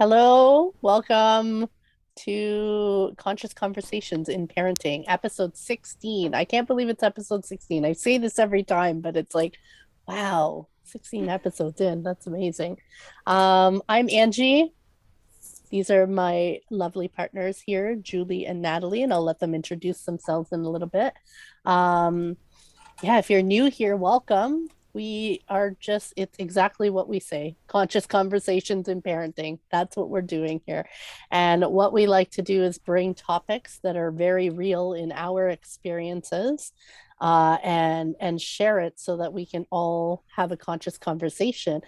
Hello, welcome to Conscious Conversations in Parenting, episode 16. I can't believe it's episode 16. I say this every time, but it's like, wow, 16 episodes in. That's amazing. I'm Angie. These are my lovely partners here, Julie and Natalie, and I'll let them introduce themselves in a little bit. Um, yeah, if you're new here, welcome. It's exactly what we say, conscious conversations in parenting. That's what we're doing here. And what we like to do is bring topics that are very real in our experiences, and share it so that we can all have a conscious conversation,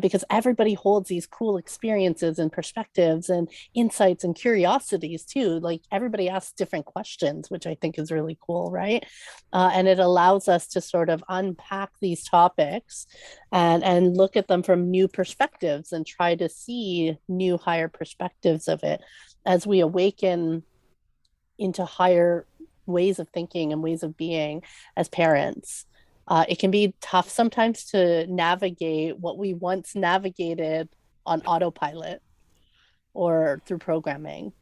because everybody holds these cool experiences and perspectives and insights and curiosities too. Like everybody asks different questions, which I think is really cool, right? And it allows us to sort of unpack these topics and look at them from new perspectives and try to see new higher perspectives of it as we awaken into higher ways of thinking and ways of being as parents. It can be tough sometimes to navigate what we once navigated on autopilot or through programming,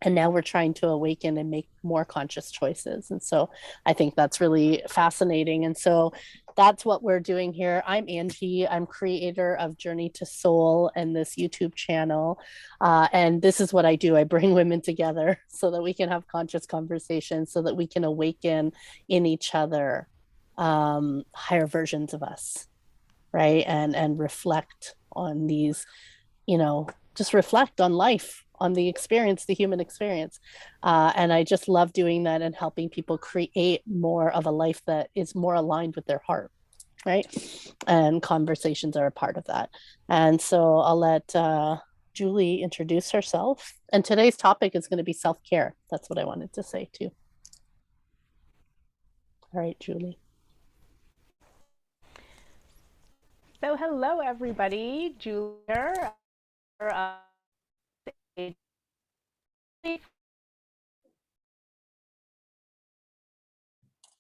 and now we're trying to awaken and make more conscious choices. And so I think that's really fascinating. And so that's what we're doing here. I'm Angie. I'm creator of Journey to Soul and this YouTube channel. And this is what I do. I bring women together so that we can have conscious conversations, so that we can awaken in each other higher versions of us, right? And reflect on these, just reflect on life, on the experience, the human experience. And I just love doing that and helping people create more of a life that is more aligned with their heart, right? And conversations are a part of that. And so I'll let Julie introduce herself. And today's topic is going to be self care. That's what I wanted to say too. All right, Julie. So hello everybody, Julia. Uh,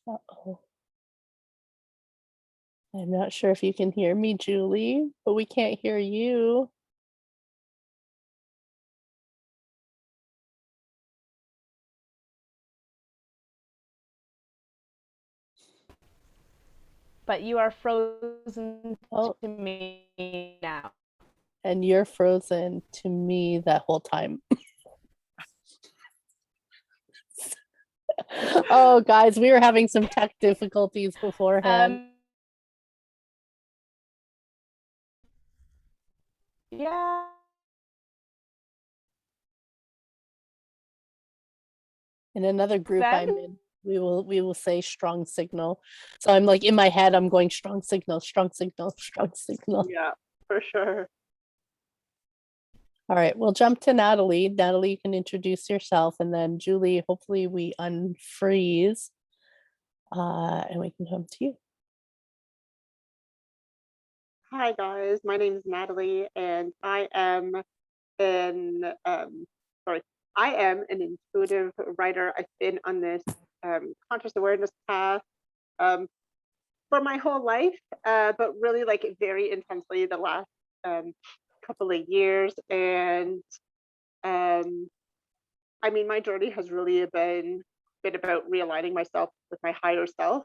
Uh-oh. I'm not sure if you can hear me, Julie, but we can't hear you. but you are frozen Oh, to me now. and you're frozen to me that whole time. Oh, guys, we were having some tech difficulties beforehand. Um, yeah. In another group Then I'm in, we will say strong signal. So I'm like in my head, I'm going strong signal, strong signal, strong signal. Yeah, for sure. All right, we'll jump to Natalie. Natalie, you can introduce yourself, and then Julie, hopefully we unfreeze, and we can come to you. Hi guys, my name is Natalie, and an sorry, I am an intuitive writer. I've been on this conscious awareness path um, for my whole life, but really like very intensely the last um, couple of years. And um, I mean, my journey has really been about realigning myself with my higher self,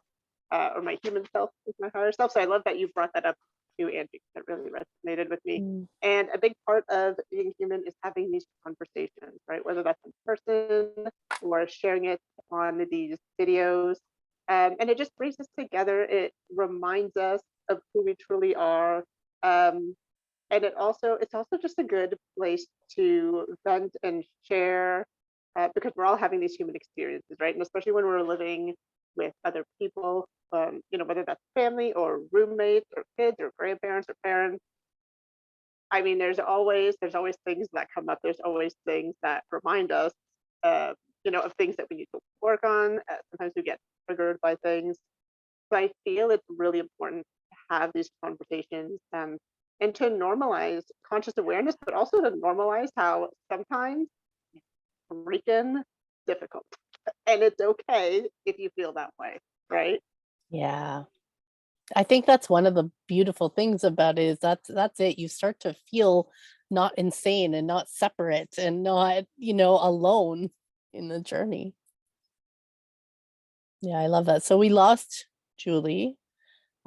or my human self with my higher self. So I love that you brought that up too, Angie. That really resonated with me. Mm. And a big part of being human is having these conversations, right? Whether that's in person or sharing it on these videos. And it just brings us together. It reminds us of who we truly are. Um, and it's also just a good place to vent and share, because we're all having these human experiences, right? And especially when we're living with other people, whether that's family or roommates or kids or grandparents or parents. I mean, there's always things that come up. There's always things that remind us, uh, of things that we need to work on. Sometimes we get triggered by things. So I feel it's really important to have these conversations, and to normalize conscious awareness, but also to normalize how sometimes it's freaking difficult. And it's okay if you feel that way, right? Yeah. I think that's one of the beautiful things about it is that's it. You start to feel not insane and not separate and not, alone in the journey. Yeah, I love that. So we lost Julie,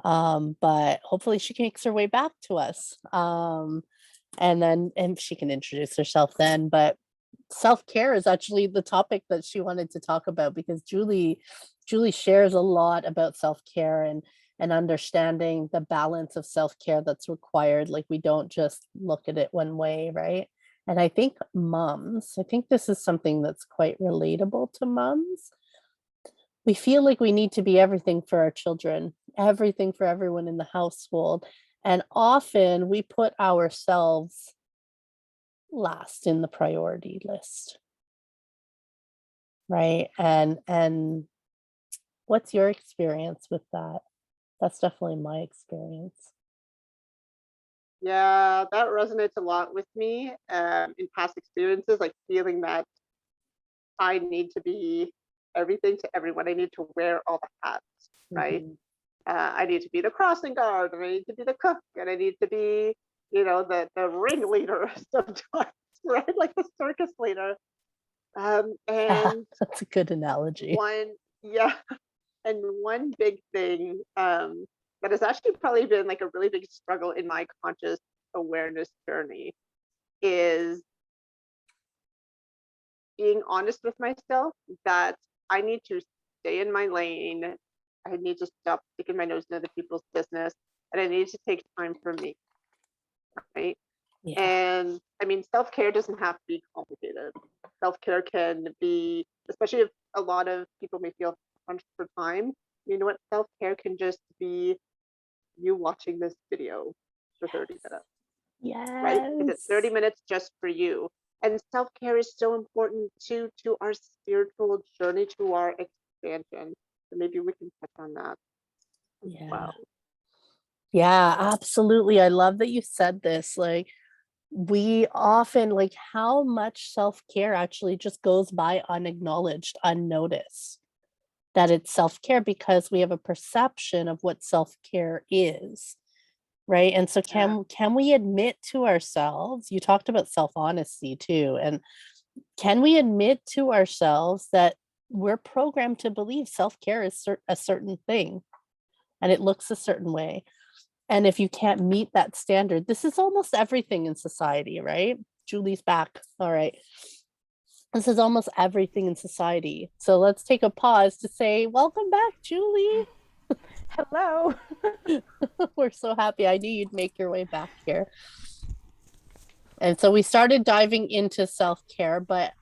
but hopefully she makes her way back to us. And she can introduce herself then. But self-care is actually the topic that she wanted to talk about, because Julie shares a lot about self-care and understanding the balance of self-care that's required. Like, we don't just look at it one way, right? And I think this is something that's quite relatable to moms. We feel like we need to be everything for our children, everything for everyone in the household. And often we put ourselves last in the priority list. Right? And what's your experience with that? That's definitely my experience. Yeah, that resonates a lot with me in past experiences, like feeling that I need to be everything to everyone. I need to wear all the hats, right? Mhm. I need to be the crossing guard, and I need to be the cook, and I need to be, the ringleader sometimes, right? Like the circus leader. And That's a good analogy. yeah, and one big thing that has actually probably been like a really big struggle in my conscious awareness journey is being honest with myself that I need to stay in my lane. I need to stop sticking my nose into other people's business, and I need to take time for me, right? Yeah. And I mean, self care doesn't have to be complicated. Self care can be, especially if a lot of people may feel crunched for time. You know what? Self care can just be you watching this video for 30 minutes, right? Is it 30 Yes. minutes just for you? And self care is so important too to our spiritual journey, to our expansion. So maybe we can touch on that as Yeah. well. Yeah, absolutely. I love that you said this. Like, we often, like, how much self-care actually just goes by unacknowledged, unnoticed. That it's self-care because we have a perception of what self-care is, right? And so Yeah. can we admit to ourselves, you talked about self-honesty too, and can we admit to ourselves that we're programmed to believe self-care is a certain thing and it looks a certain way? And if you can't meet that standard, this is almost everything in society, right? Julie's back. All right. This is almost everything in society. So let's take a pause to say, welcome back, Julie. Hello. We're so happy. I knew you'd make your way back here. And so we started diving into self-care, but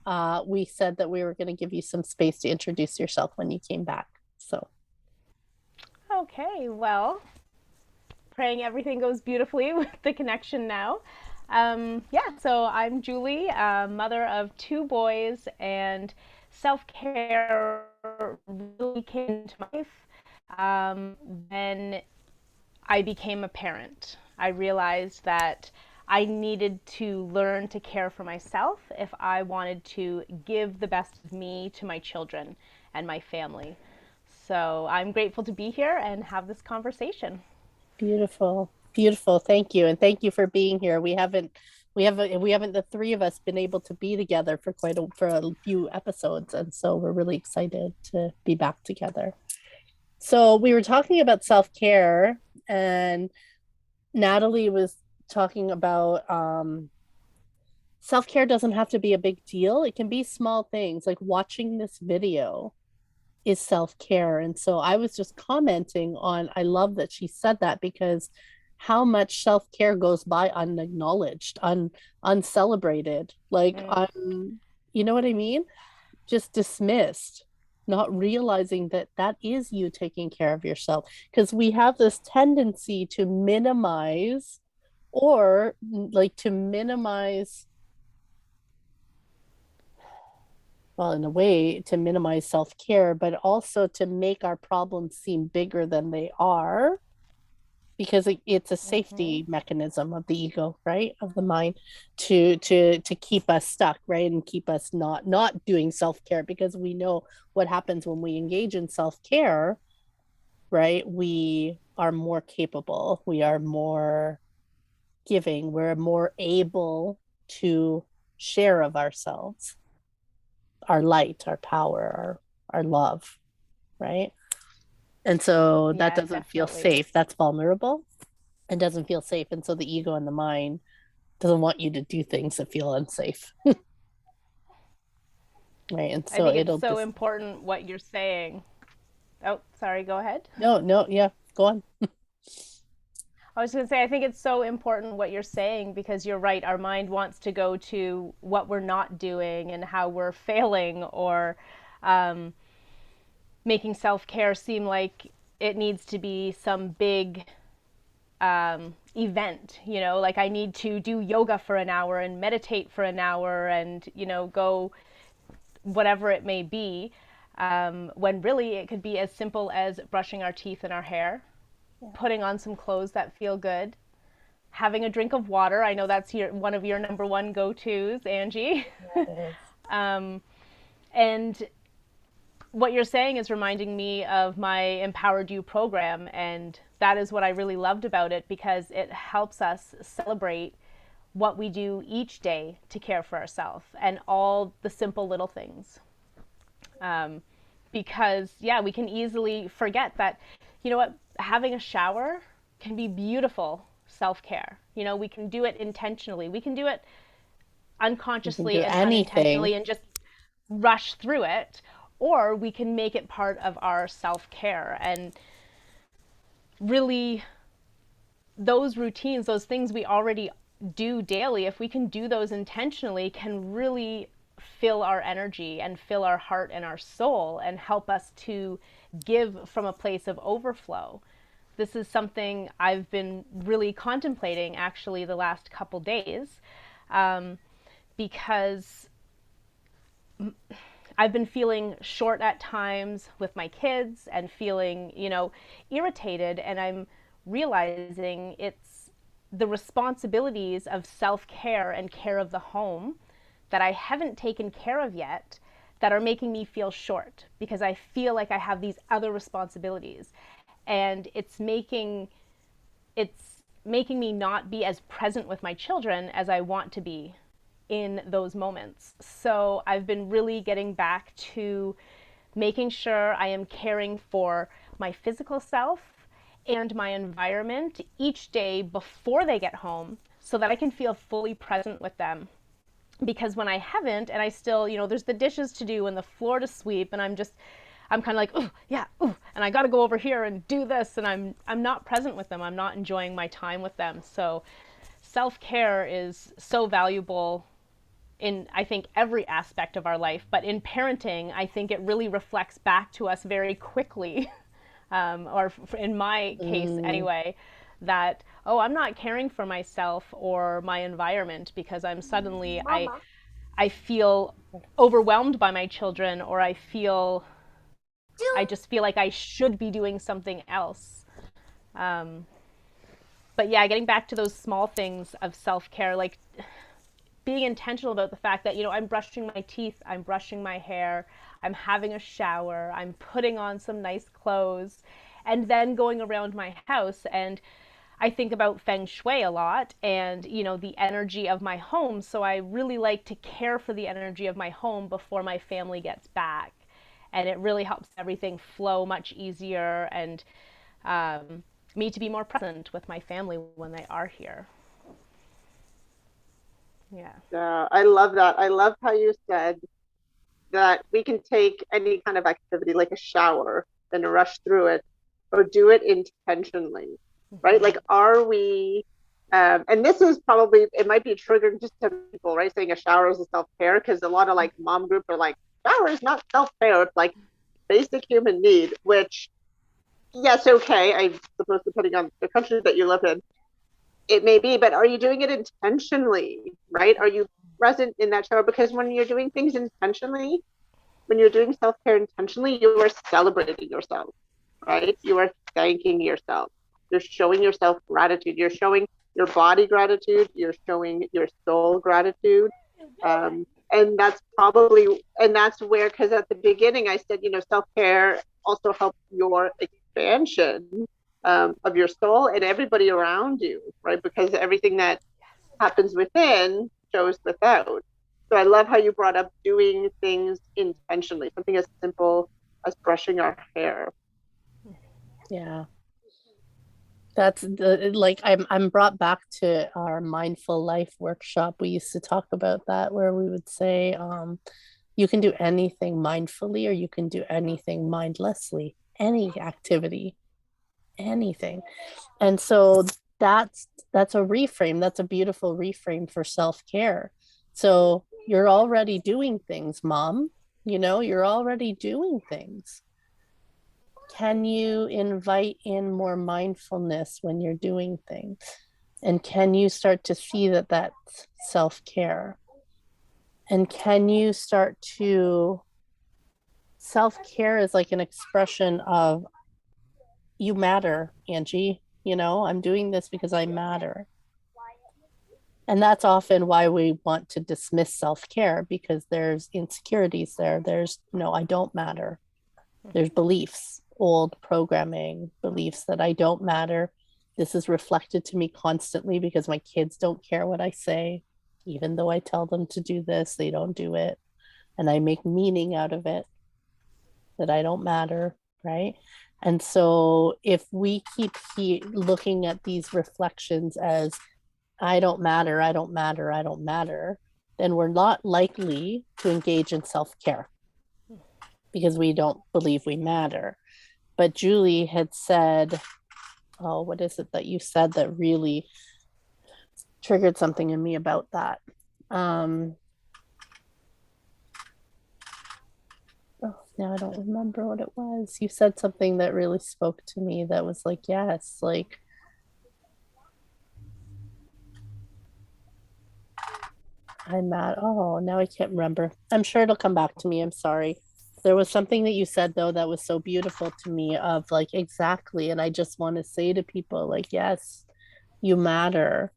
we said that we were going to give you some space to introduce yourself when you came back. So Okay, well, praying everything goes beautifully with the connection now. Yeah, so I'm Julie, mother of two boys, and self care really came into my life when I became a parent. I realized that I needed to learn to care for myself if I wanted to give the best of me to my children and my family. So I'm grateful to be here and have this conversation. beautiful, beautiful. Thank you, and thank you for being here. We haven't the three of us been able to be together for for a few episodes, and so we're really excited to be back together. So we were talking about self-care, and Natalie was talking about self-care doesn't have to be a big deal. It can be small things like watching this video is self-care. And so I was just commenting on, I love that she said that, because how much self-care goes by unacknowledged, uncelebrated, like Mm. you know what I mean? Just dismissed, not realizing that that is you taking care of yourself. Because we have this tendency to minimize, or like to minimize, well, in a way, to minimize self-care, but also to make our problems seem bigger than they are, because it's a Mm-hmm. safety mechanism of the ego, right, of the mind, to keep us stuck, right, and keep us not doing self-care, because we know what happens when we engage in self-care, right? We are more capable, we are more giving, we're more able to share of ourselves, our light, our power, our love, right? And so that Yeah, doesn't feel definitely. safe. That's vulnerable and doesn't feel safe. And so the ego and the mind doesn't want you to do things that feel unsafe. Right. And I so think it's it'll so just, important what you're saying. Oh, sorry, go ahead. no, no, yeah, go on. I was going to say, I think it's so important what you're saying because you're right. Our mind wants to go to what we're not doing and how we're failing or um, making self care seem like it needs to be some big event. Like I need to do yoga for an hour and meditate for an hour and, go whatever it may be. When really it could be as simple as brushing our teeth and our hair, putting on some clothes that feel good, having a drink of water. I know that's one of your number one go-tos, Angie. Yeah, it is. And what you're saying is reminding me of my Empowered You program. And that is what I really loved about it because it helps us celebrate what we do each day to care for ourselves and all the simple little things. Um, because, yeah, we can easily forget that, having a shower can be beautiful self care. We can do it intentionally, we can do it You can do unconsciously and anything. unintentionally and just rush through it, or we can make it part of our self care. And really, those routines, those things we already do daily, if we can do those intentionally, can really fill our energy and fill our heart and our soul and help us to give from a place of overflow. This is something I've been really contemplating actually the last couple days because I've been feeling short at times with my kids and feeling, irritated. And I'm realizing it's the responsibilities of self care and care of the home that I haven't taken care of yet that are making me feel short because I feel like I have these other responsibilities. And it's making me not be as present with my children as I want to be in those moments. So I've been really getting back to making sure I am caring for my physical self and my environment each day before they get home so that I can feel fully present with them. Because when I haven't, and I still, there's the dishes to do and the floor to sweep, and I'm kind of like, oh yeah, ooh, and I got to go over here and do this, and I'm not present with them. I'm not enjoying my time with them. So self care is so valuable in I think every aspect of our life, but in parenting, I think it really reflects back to us very quickly, or in my case Mm, anyway, that I'm not caring for myself or my environment because I'm suddenly I feel overwhelmed by my children or I just feel like I should be doing something else. Um, but yeah, getting back to those small things of self care, like being intentional about the fact that, I'm brushing my teeth, I'm brushing my hair, I'm having a shower, I'm putting on some nice clothes, and then going around my house. And I think about feng shui a lot and, the energy of my home. So I really like to care for the energy of my home before my family gets back. And it really helps everything flow much easier and me to be more present with my family when they are here. Yeah. Yeah, I love that. I love how you said that we can take any kind of activity like a shower and rush through it or do it intentionally, right? Like, Mm-hmm. are we, and this is probably, it might be triggering just to people, right? Saying a shower is a self care because a lot of like mom groups are like, shower is not self care. It's like basic human need, which, yes, okay, I suppose depending on the country that you live in, it may be, but are you doing it intentionally, right? Are you present in that shower? Because when you're doing things intentionally, when you're doing self care intentionally, you are celebrating yourself, right? You are thanking yourself. You're showing yourself gratitude. You're showing your body gratitude. You're showing your soul gratitude. And that's probably, and that's where, because at the beginning I said, self care also helps your expansion, of your soul and everybody around you, right? Because everything that happens within shows without. So I love how you brought up doing things intentionally, something as simple as brushing our hair. Yeah. That's the like I'm brought back to our mindful life workshop. We used to talk about that where we would say, you can do anything mindfully or you can do anything mindlessly, any activity, anything. And so that's a reframe. That's a beautiful reframe for self-care. So you're already doing things, mom. You're already doing things. Can you invite in more mindfulness when you're doing things? And can you start to see that that's self-care? And can you start to self-care is like an expression of you matter, Angie. I'm doing this because I matter. And that's often why we want to dismiss self-care because there's insecurities there. There's no, I don't matter. There's beliefs, old programming, beliefs that I don't matter. This is reflected to me constantly because my kids don't care what I say. Even though I tell them to do this, they don't do it. And I make meaning out of it that I don't matter, right? And so if we keep looking at these reflections as I don't matter, I don't matter, I don't matter, then we're not likely to engage in self care because we don't believe we matter. But Julie had said, oh, what is it that you said that really triggered something in me about that? Oh, now I don't remember what it was. You said something that really spoke to me that was like, yes, like, I'm mad. Oh, now I can't remember. I'm sure it'll come back to me. I'm sorry. There was something that you said though that was so beautiful to me of like exactly. And I just want to say to people, like, yes, you matter.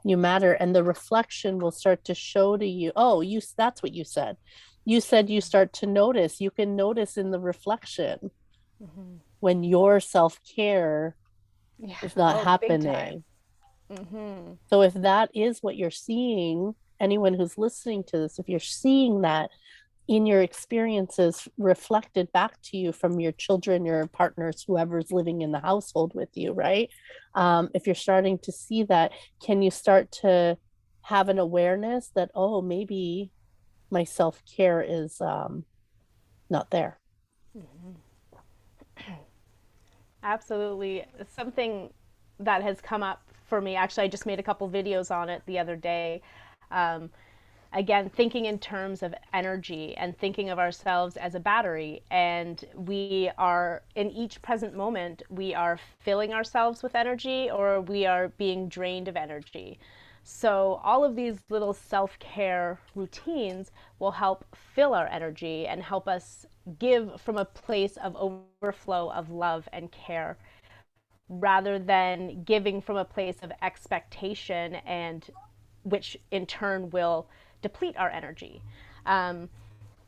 You matter. And the reflection will start to show to you. Oh, that's what you said. You said you start to notice. You can notice in the reflection when your self-care Yeah. is not Oh, big time. happening. Mm-hmm. So if that is what you're seeing, anyone who's listening to this, if you're seeing that in your experiences reflected back to you from your children, your partners, whoever's living in the household with you, right? If you're starting to see that, can you start to have an awareness that, oh, maybe my self-care is not there? Mm-hmm. Absolutely. Something that has come up for me, actually, I just made a couple videos on it the other day. Um, Again, thinking in terms of energy and thinking of ourselves as a battery. And we are, in each present moment, we are filling ourselves with energy or we are being drained of energy. So, all of these little self care routines will help fill our energy and help us give from a place of overflow of love and care rather than giving from a place of expectation and which in turn will deplete our energy. Um,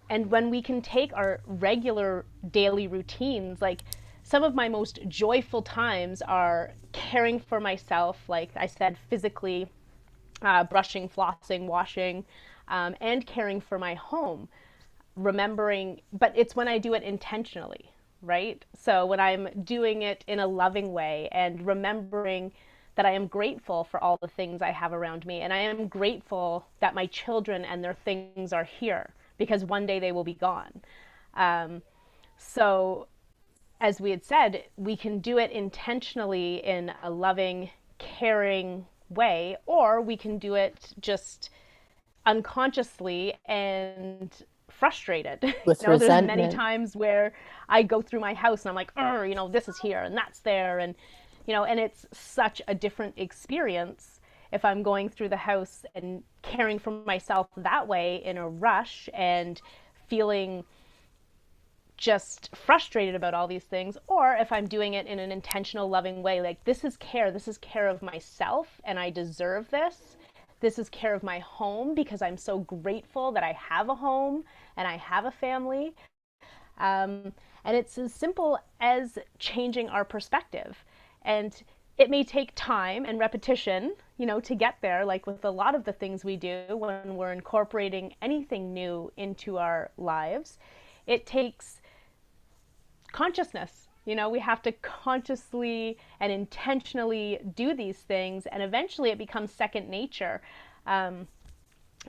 and when we can take our regular daily routines, like some of my most joyful times are caring for myself, like I said, physically, brushing, flossing, washing, and caring for my home. Remembering, but it's when I do it intentionally, right? So when I'm doing it in a loving way and remembering that I am grateful for all the things I have around me. And I am grateful that my children and their things are here because one day they will be gone. Um, so, as we had said, we can do it intentionally in a loving, caring way, or we can do it just unconsciously and frustrated. With There's many resentment. times where I go through my house and I'm like, this is here and that's there. And, and it's such a different experience if I'm going through the house and caring for myself that way in a rush and feeling just frustrated about all these things, or if I'm doing it in an intentional, loving way, like this is care of myself and I deserve this. This is care of my home because I'm so grateful that I have a home and I have a family. Um, and it's as simple as changing our perspective. And it may take time and repetition, to get there, like with a lot of the things we do when we're incorporating anything new into our lives. It takes consciousness. We have to consciously and intentionally do these things, and eventually it becomes second nature. And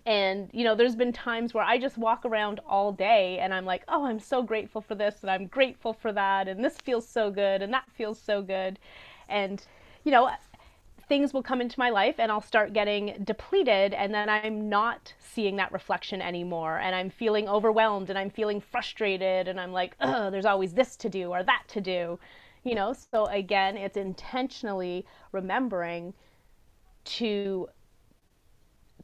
there's been times where I just walk around all day and I'm like, oh, I'm so grateful for this and I'm grateful for that, and this feels so good and that feels so good. And you know things will come into my life and I'll start getting depleted, and then I'm not seeing that reflection anymore, and I'm feeling overwhelmed and I'm feeling frustrated, and I'm like, oh, there's always this to do or that to do. So again, it's intentionally remembering to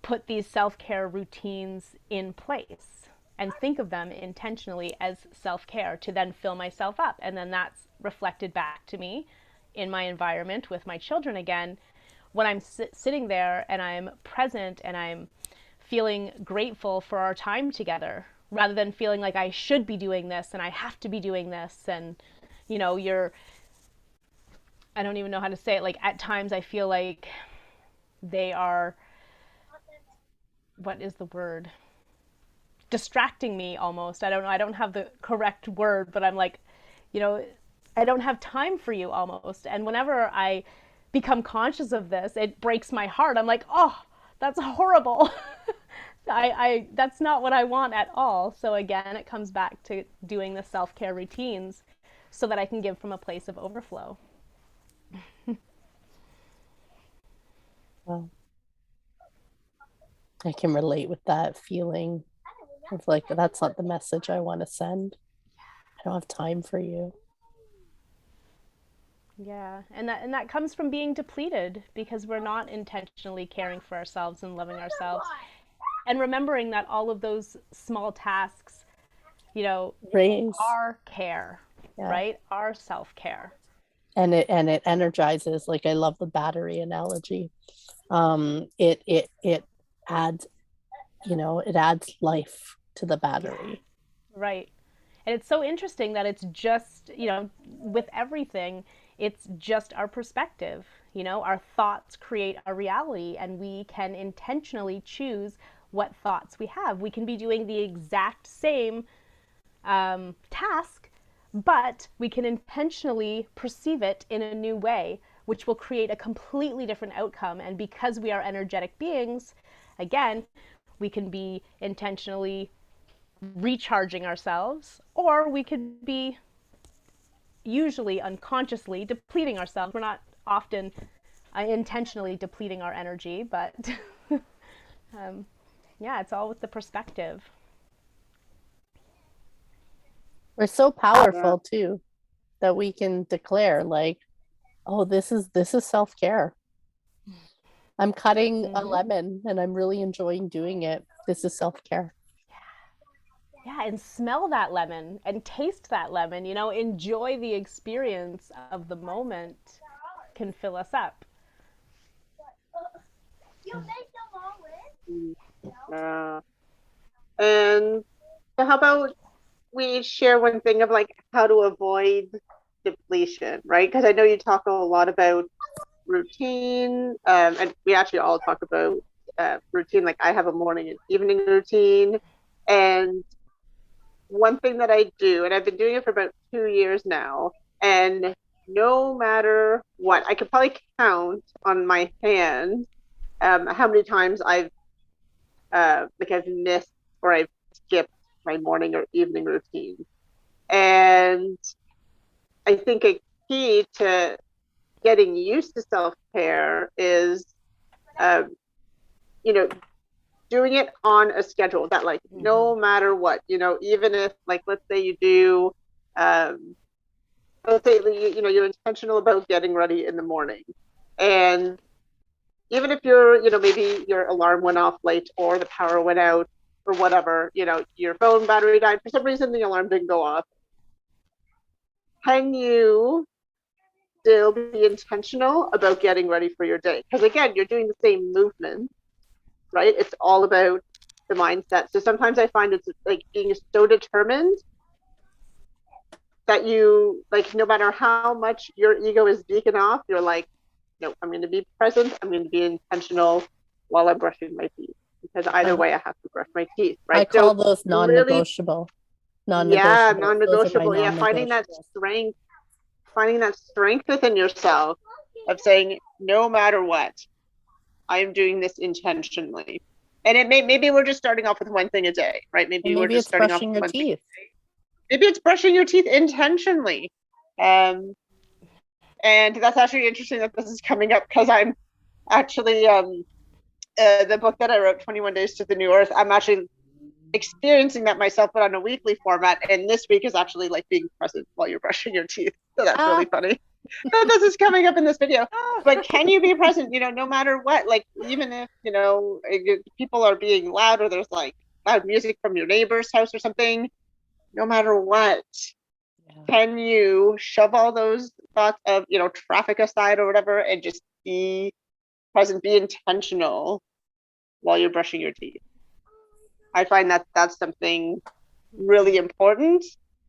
put these self-care routines in place and think of them intentionally as self-care to then fill myself up, and then that's reflected back to me in my environment with my children again, when I'm sitting there and I'm present and I'm feeling grateful for our time together, rather than feeling like I should be doing this and I have to be doing this. And you're, I don't even know how to say it, like at times I feel like they are, what is the word, distracting me almost. I don't know, I don't have the correct word, but I'm like, you know I don't have time for you almost. And whenever I become conscious of this, it breaks my heart. I'm like, oh, that's horrible. I that's not what I want at all. So again, it comes back to doing the self-care routines so that I can give from a place of overflow. Well, I can relate with that feeling of like, that's not the message I want to send. I don't have time for you. Yeah, and that comes from being depleted because we're not intentionally caring for ourselves and loving ourselves, and remembering that all of those small tasks, you know, Raise. are care, Yeah. right? Are self-care. And it energizes, like I love the battery analogy. It adds, it adds life to the battery. Right. And it's so interesting that it's just, with everything, it's just our perspective. Our thoughts create a reality, and we can intentionally choose what thoughts we have. We can be doing the exact same task, but we can intentionally perceive it in a new way, which will create a completely different outcome. And because we are energetic beings, again, we can be intentionally recharging ourselves, or we could be usually unconsciously depleting ourselves. We're not often intentionally depleting our energy, but yeah, it's all with the perspective. We're so powerful too that we can declare like, oh, this is self-care. I'm cutting a lemon and I'm really enjoying doing it. This is self-care. Yeah, and smell that lemon and taste that lemon, enjoy the experience of the moment can fill us up. And so how about we share one thing of like how to avoid depletion, right? Because I know you talk a lot about routine, and we actually all talk about routine. Like I have a morning and evening routine, and one thing that I do, and I've been doing it for about 2 years now, and no matter what, I could probably count on my hand how many times I've missed or I've skipped my morning or evening routine. And I think a key to getting used to self care is, um, you know, doing it on a schedule that, like, no matter what, even if, like, let's say you do, let's say, you're intentional about getting ready in the morning. And even if maybe your alarm went off late or the power went out or whatever, your phone battery died, for some reason the alarm didn't go off. Can you still be intentional about getting ready for your day? Because again, you're doing the same movement, right? It's all about the mindset. So sometimes I find it's like being so determined that you like, no matter how much your ego is beacon off, you're like, no, I'm going to be present. I'm going to be intentional while I'm brushing my teeth, because either I, way, I have to brush my teeth, I right? call So those really, non-negotiable. yeah, Non-negotiables. Those are my non-negotiable. Yeah, non-negotiables. finding that strength within yourself of saying, no matter what, I am doing this intentionally. And maybe we're just starting off with one thing a day, right? And Maybe we're maybe just it's starting off brushing with your one thing. teeth. Maybe it's brushing your teeth intentionally. Um, and that's actually interesting that this is coming up, because I'm actually the book that I wrote, 21 Days to the New Earth. I'm actually experiencing that myself, but on a weekly format. And this week is actually like being present while you're brushing your teeth. So that's really Ah, funny. So this is coming up in this video. Oh, But can you be present, no matter what? Like, even if, people are being loud, or there's like loud music from your neighbor's house or something, no matter what, yeah. can you shove all those thoughts of, traffic aside or whatever, and just be present, be intentional while you're brushing your teeth? I find that that's something really important,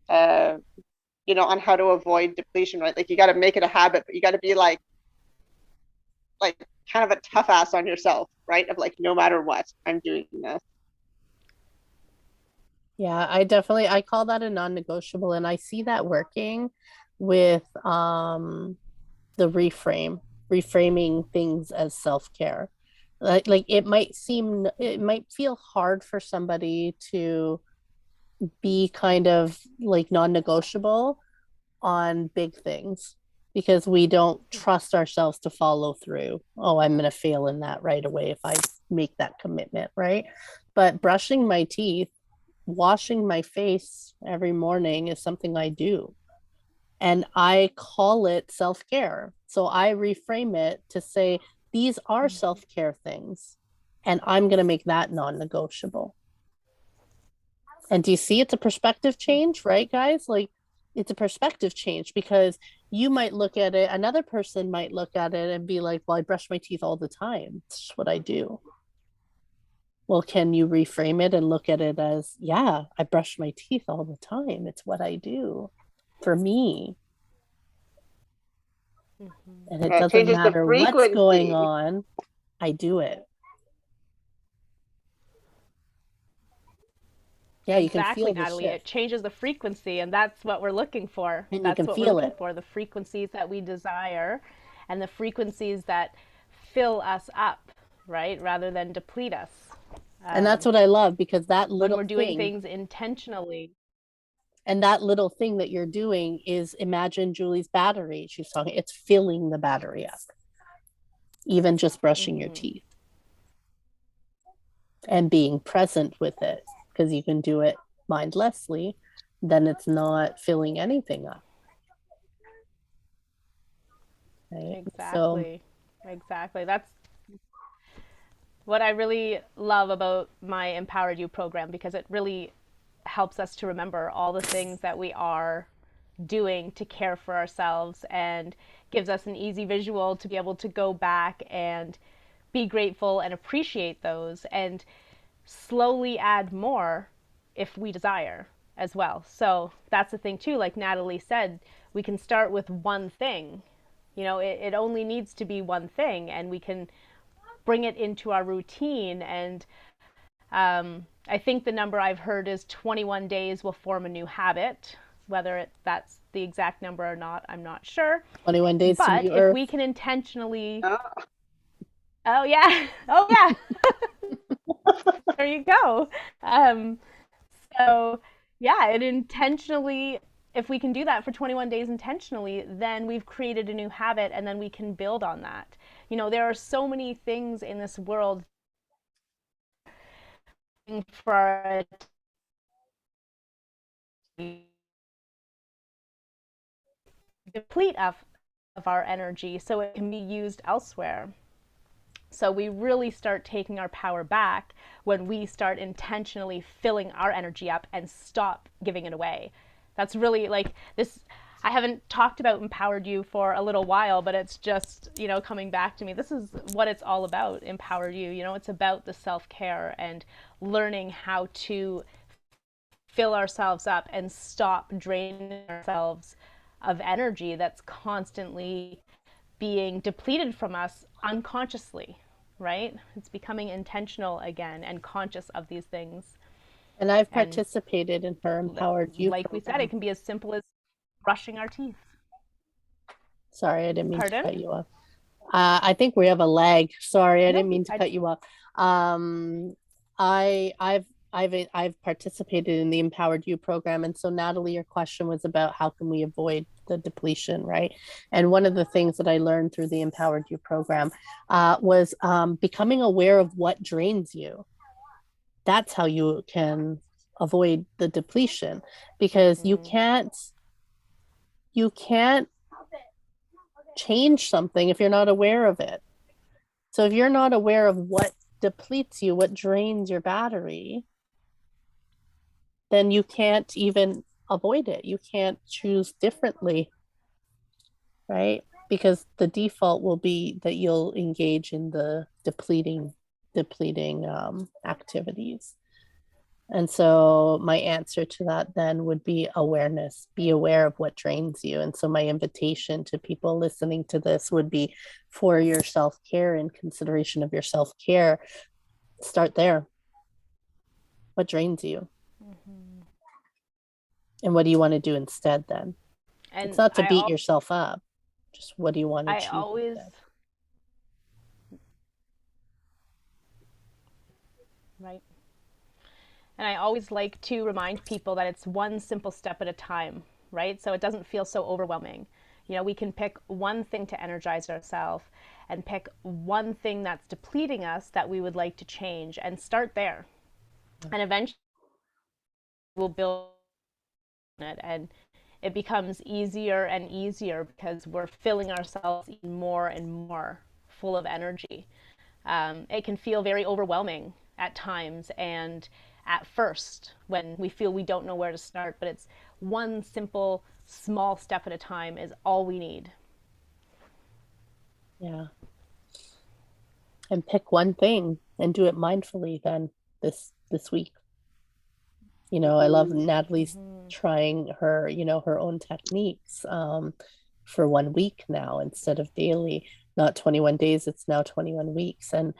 uh, on how to avoid depletion, right? Like, you got to make it a habit, but you got to be like kind of a tough ass on yourself, right? Of like, no matter what, I'm doing this. Yeah, I call that a non-negotiable, and I see that working with the reframing things as self-care. Like it might feel hard for somebody to be kind of like non-negotiable on big things because we don't trust ourselves to follow through. Oh, I'm going to fail in that right away if I make that commitment, right? But brushing my teeth, washing my face every morning is something I do. And I call it self care. So I reframe it to say, these are self care things. And I'm going to make that non negotiable. And do you see it's a perspective change, right, guys? Like, it's a perspective change because you might look at it, another person might look at it and be like, well, I brush my teeth all the time. It's just what I do. Well, can you reframe it and look at it as, yeah, I brush my teeth all the time. It's what I do for me. And it It doesn't changes the matter what's going frequency. on, I do it. Yeah, you can exactly, feel the Natalie. shift It changes the frequency, and that's what we're looking for. and you That's can what we're feel looking it. for, the frequencies that we desire and the frequencies that fill us up, right? Rather than deplete us. And that's what I love because When we're doing things intentionally. that little thing that you're doing is imagine Julie's battery. She's talking, it's filling the battery up, even just brushing your Mm-hmm. teeth and being present with it because you can do it mindlessly. Then it's not filling anything up. Right. So, Exactly. Exactly. That's what I really love about my Empowered You program, because it really helps us to remember all the things that we are doing to care for ourselves, and gives us an easy visual to be able to go back and be grateful and appreciate those, and slowly add more if we desire as well. So that's the thing too, like Natalie said, we can start with one thing. It only needs to be one thing, and we can bring it into our routine. And I think the number I've heard is 21 days will form a new habit. Whether that's the exact number or not, I'm not sure. 21 days to But New if Earth. we can intentionally, Oh, oh yeah, oh yeah, there you go. Um, so yeah, it intentionally, if we can do that for 21 days intentionally, then we've created a new habit, and then we can build on that. There are so many things in this world for our deplete of our energy so it can be used elsewhere. So we really start taking our power back when we start intentionally filling our energy up and stop giving it away. That's really like this. I haven't talked about Empowered You for a little while, but it's just, coming back to me. This is what it's all about, Empowered You. It's about the self care and learning how to fill ourselves up and stop draining ourselves of energy that's constantly being depleted from us unconsciously, right? It's becoming intentional again and conscious of these things. And I've And participated in her Empowered You like we said, it program. can be as simple as brushing our teeth. Sorry, I didn't mean to Pardon? cut you off. I think we have a lag. Sorry, I No, didn't mean to I, cut you off. Um, I've participated in the Empowered You program, and so Natalie, your question was about how can we avoid the depletion, right? And one of the things that I learned through the Empowered You program was becoming aware of what drains you. That's how you can avoid the depletion, because mm-hmm. you can't change something if you're not aware of it. So if you're not aware of what depletes you, what drains your battery, then you can't even avoid it. You can't choose differently, right? Because the default will be that you'll engage in the depleting activities. And so my answer to that then would be awareness. Be aware of what drains you. And so my invitation to people listening to this would be, for your self-care and consideration of your self-care, start there. What drains you? Mm-hmm. And what do you want to do instead then? It's And not to beat yourself up. Just what do you want to I achieve always, instead? right. And I always like to remind people that it's one simple step at a time, right? So it doesn't feel so overwhelming. You know, we can pick one thing to energize ourselves and pick one thing that's depleting us that we would like to change and start there. And eventually we'll build on it, and it becomes easier and easier because we're filling ourselves even more and more full of energy. It can feel very overwhelming at times and at first when we feel we don't know where to start, but it's one simple, small step at a time is all we need. Yeah. And pick one thing and do it mindfully then this week. I love Natalie's Mm-hmm. trying her own techniques for 1 week now instead of daily. Not 21 days, it's now 21 weeks. And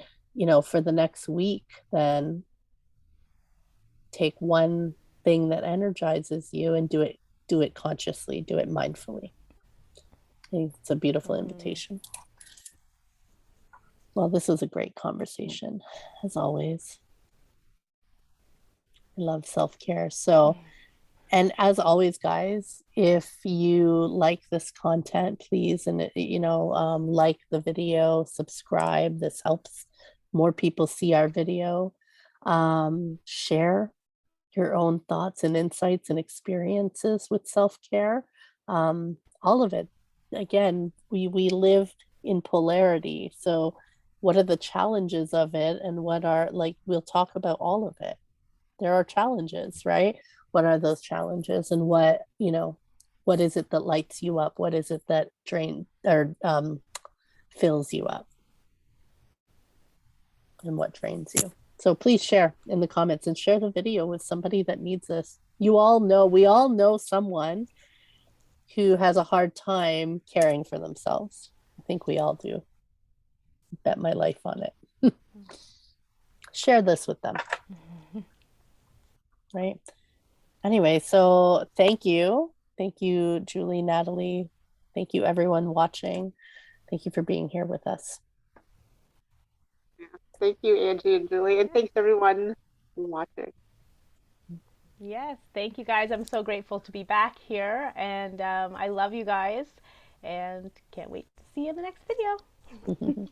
for the next week, then take one thing that energizes you and do it consciously, do it mindfully. I think it's a beautiful Mm-hmm. invitation. Well, this was a great conversation, as always. I love self-care. So, and as always, guys, if you like this content, please, and like the video, subscribe. This helps more people see our video. Share your own thoughts and insights and experiences with self-care. All of it. Again, we live in polarity. So what are the challenges of it, and what are, like, we'll talk about all of it. There are challenges, right? What are those challenges, and what is it that lights you up? What is it that drains or fills you up, and what drains you? So please share in the comments and share the video with somebody that needs this. We all know someone who has a hard time caring for themselves. I think we all do. Bet my life on it. Share this with them, right? Anyway, so thank you. Thank you, Julie, Natalie. Thank you, everyone watching. Thank you for being here with us. Thank you, Angie and Julie, and thanks everyone for watching. Yes, thank you guys. I'm so grateful to be back here, and I love you guys, and can't wait to see you in the next video.